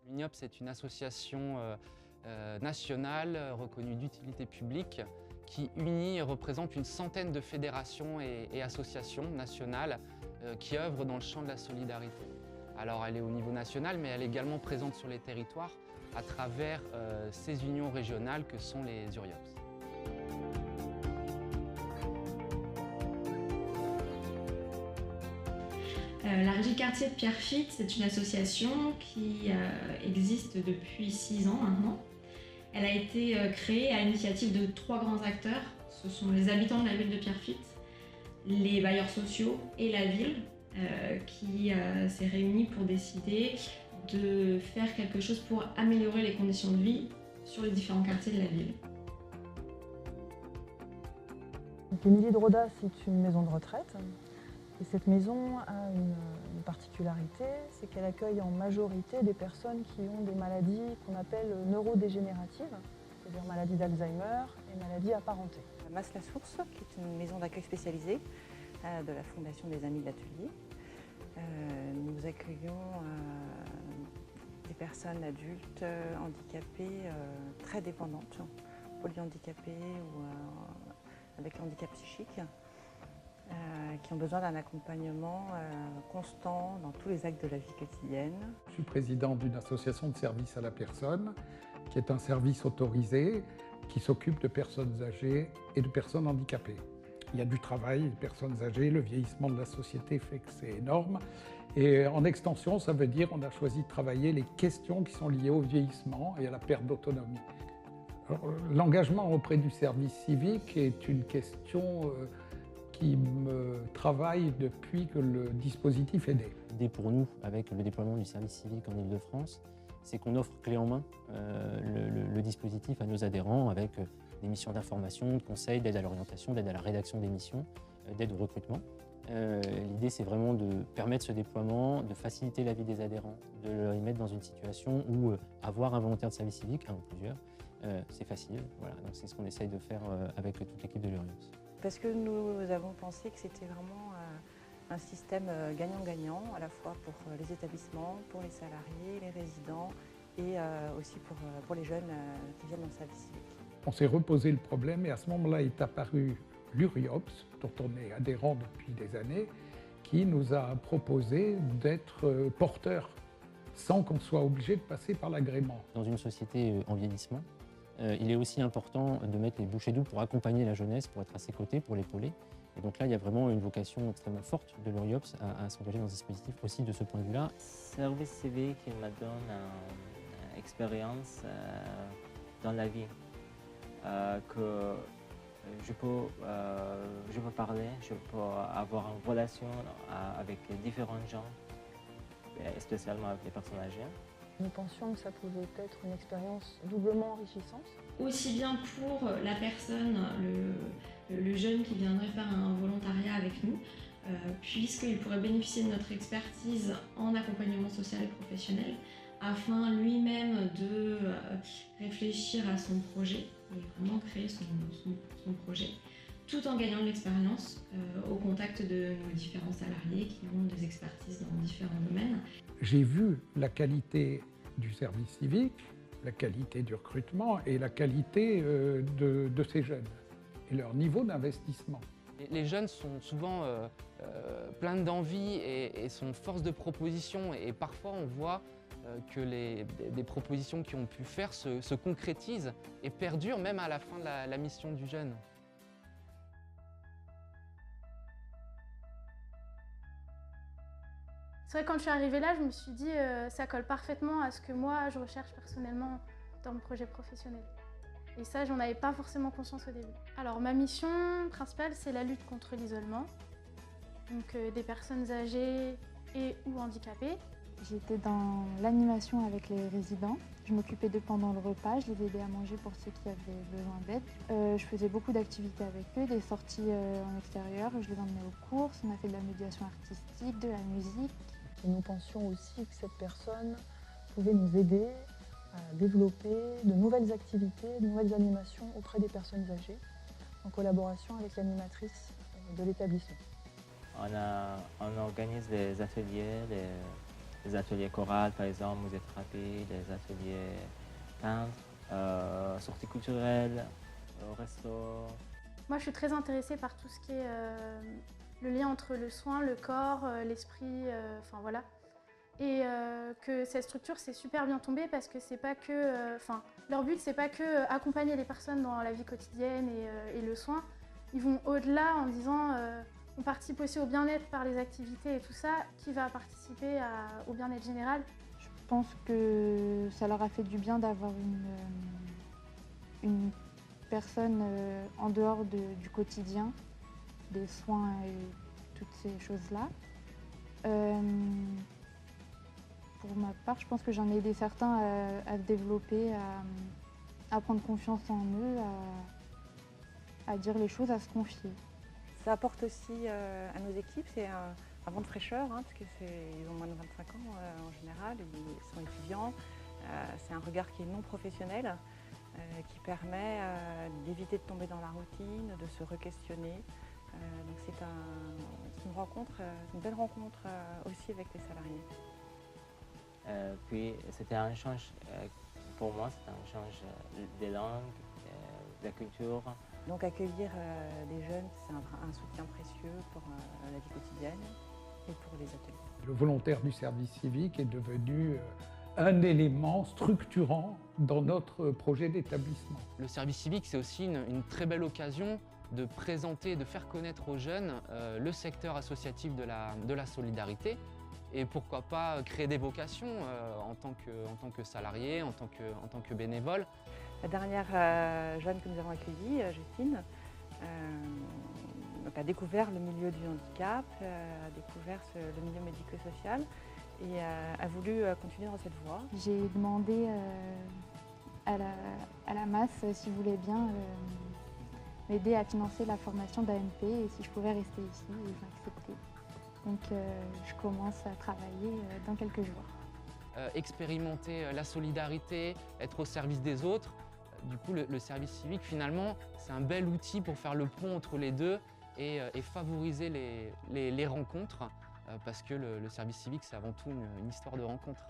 L'UNIOPS est une association nationale reconnue d'utilité publique qui unit et représente une centaine de fédérations et associations nationales qui œuvrent dans le champ de la solidarité. Alors elle est au niveau national, mais elle est également présente sur les territoires à travers ces unions régionales que sont les URIOPS. La Régie quartier de Pierrefitte, c'est une association qui existe depuis 6 ans maintenant. Elle a été créée à l'initiative de 3 grands acteurs. Ce sont les habitants de la ville de Pierrefitte, les bailleurs sociaux et la ville qui s'est réunie pour décider de faire quelque chose pour améliorer les conditions de vie sur les différents quartiers de la ville. L'Émilie de Roda, c'est une maison de retraite. Et cette maison a une particularité, c'est qu'elle accueille en majorité des personnes qui ont des maladies qu'on appelle neurodégénératives, c'est-à-dire maladies d'Alzheimer et maladies apparentées. Masse la Source, qui est une maison d'accueil spécialisée de la Fondation des Amis de l'Atelier. Nous accueillons des personnes adultes handicapées très dépendantes, polyhandicapées ou avec handicap psychique. Qui ont besoin d'un accompagnement constant dans tous les actes de la vie quotidienne. Je suis président d'une association de services à la personne, qui est un service autorisé, qui s'occupe de personnes âgées et de personnes handicapées. Il y a du travail, les personnes âgées, le vieillissement de la société fait que c'est énorme. Et en extension, ça veut dire qu'on a choisi de travailler les questions qui sont liées au vieillissement et à la perte d'autonomie. L'engagement auprès du service civique est une question qui me travaille depuis que le dispositif est né. L'idée pour nous, avec le déploiement du service civique en Ile-de-France, c'est qu'on offre clé en main le dispositif à nos adhérents avec des missions d'information, de conseil, d'aide à l'orientation, d'aide à la rédaction des missions, d'aide au recrutement. L'idée, c'est vraiment de permettre ce déploiement, de faciliter la vie des adhérents, de les mettre dans une situation où avoir un volontaire de service civique, un ou plusieurs, c'est facile. Voilà, donc c'est ce qu'on essaye de faire avec toute l'équipe de l'URIOPS. Parce que nous avons pensé que c'était vraiment un système gagnant-gagnant, à la fois pour les établissements, pour les salariés, les résidents et aussi pour les jeunes qui viennent dans le service civique. On s'est reposé le problème et à ce moment-là est apparu l'URIOPS, dont on est adhérent depuis des années, qui nous a proposé d'être porteur sans qu'on soit obligé de passer par l'agrément. Dans une société en vieillissement, il est aussi important de mettre les bouchées doubles pour accompagner la jeunesse, pour être à ses côtés, pour l'épauler. Et donc là, il y a vraiment une vocation extrêmement forte de l'URIOPS à s'engager dans ce dispositif aussi de ce point de vue-là. Service civique, il me donne une expérience dans la vie que je peux parler, je peux avoir une relation avec différents gens, spécialement avec les personnes âgées. Nous pensions que ça pouvait être une expérience doublement enrichissante. Aussi bien pour la personne, le jeune qui viendrait faire un volontariat avec nous, puisqu'il pourrait bénéficier de notre expertise en accompagnement social et professionnel, afin lui-même de réfléchir à son projet et vraiment créer son projet, tout en gagnant de l'expérience au contact de nos différents salariés qui ont des expertises dans différents domaines. J'ai vu la qualité du service civique, la qualité du recrutement et la qualité de ces jeunes et leur niveau d'investissement. Les jeunes sont souvent pleins d'envie et sont force de proposition et parfois on voit que des propositions qui ont pu faire se concrétisent et perdurent même à la fin de la mission du jeune. C'est vrai que quand je suis arrivée là, je me suis dit ça colle parfaitement à ce que moi je recherche personnellement dans mon projet professionnel. Et ça, j'en avais pas forcément conscience au début. Alors ma mission principale, c'est la lutte contre l'isolement, donc des personnes âgées et ou handicapées. J'étais dans l'animation avec les résidents. Je m'occupais d'eux pendant le repas, je les aidais à manger pour ceux qui avaient besoin d'aide. Je faisais beaucoup d'activités avec eux, des sorties en extérieur, je les emmenais aux courses, on a fait de la médiation artistique, de la musique. Et nous pensions aussi que cette personne pouvait nous aider à développer de nouvelles activités, de nouvelles animations auprès des personnes âgées, en collaboration avec l'animatrice de l'établissement. On organise des ateliers, des ateliers chorales, par exemple, musique-thérapie, des ateliers peintres, sorties culturelles, resto. Moi, je suis très intéressée par tout ce qui est le lien entre le soin, le corps, l'esprit, enfin voilà. Et que cette structure s'est super bien tombée parce que c'est pas que, leur but c'est pas que accompagner les personnes dans la vie quotidienne et le soin. Ils vont au-delà en disant on participe aussi au bien-être par les activités et tout ça, qui va participer au bien-être général. Je pense que ça leur a fait du bien d'avoir une personne en dehors du quotidien, des soins et toutes ces choses-là. Pour ma part, je pense que j'en ai aidé certains à se développer, à prendre confiance en eux, à dire les choses, à se confier. Ça apporte aussi à nos équipes, c'est un vent de fraîcheur, hein, parce qu'ils ont moins de 25 ans en général, ils sont étudiants. C'est un regard qui est non professionnel, qui permet d'éviter de tomber dans la routine, de se re-questionner. Donc c'est une rencontre, une belle rencontre aussi avec les salariés. Puis c'était un échange, pour moi, c'était un échange des langues, de la culture. Donc accueillir des jeunes, c'est un soutien précieux pour la vie quotidienne et pour les ateliers. Le volontaire du service civique est devenu un élément structurant dans notre projet d'établissement. Le service civique, c'est aussi une très belle occasion de présenter, de faire connaître aux jeunes le secteur associatif de la solidarité et pourquoi pas créer des vocations en tant que salarié, en tant que bénévole. La dernière jeune que nous avons accueillie, Justine, a découvert le milieu du handicap, a découvert le milieu médico-social et a voulu continuer dans cette voie. J'ai demandé à la masse s'ils voulaient bien m'aider à financer la formation d'AMP et si je pouvais rester ici, ils ont accepté. Donc je commence à travailler dans quelques jours. Expérimenter la solidarité, être au service des autres. Du coup, le service civique, finalement, c'est un bel outil pour faire le pont entre les deux et favoriser les rencontres, parce que le service civique, c'est avant tout une histoire de rencontres.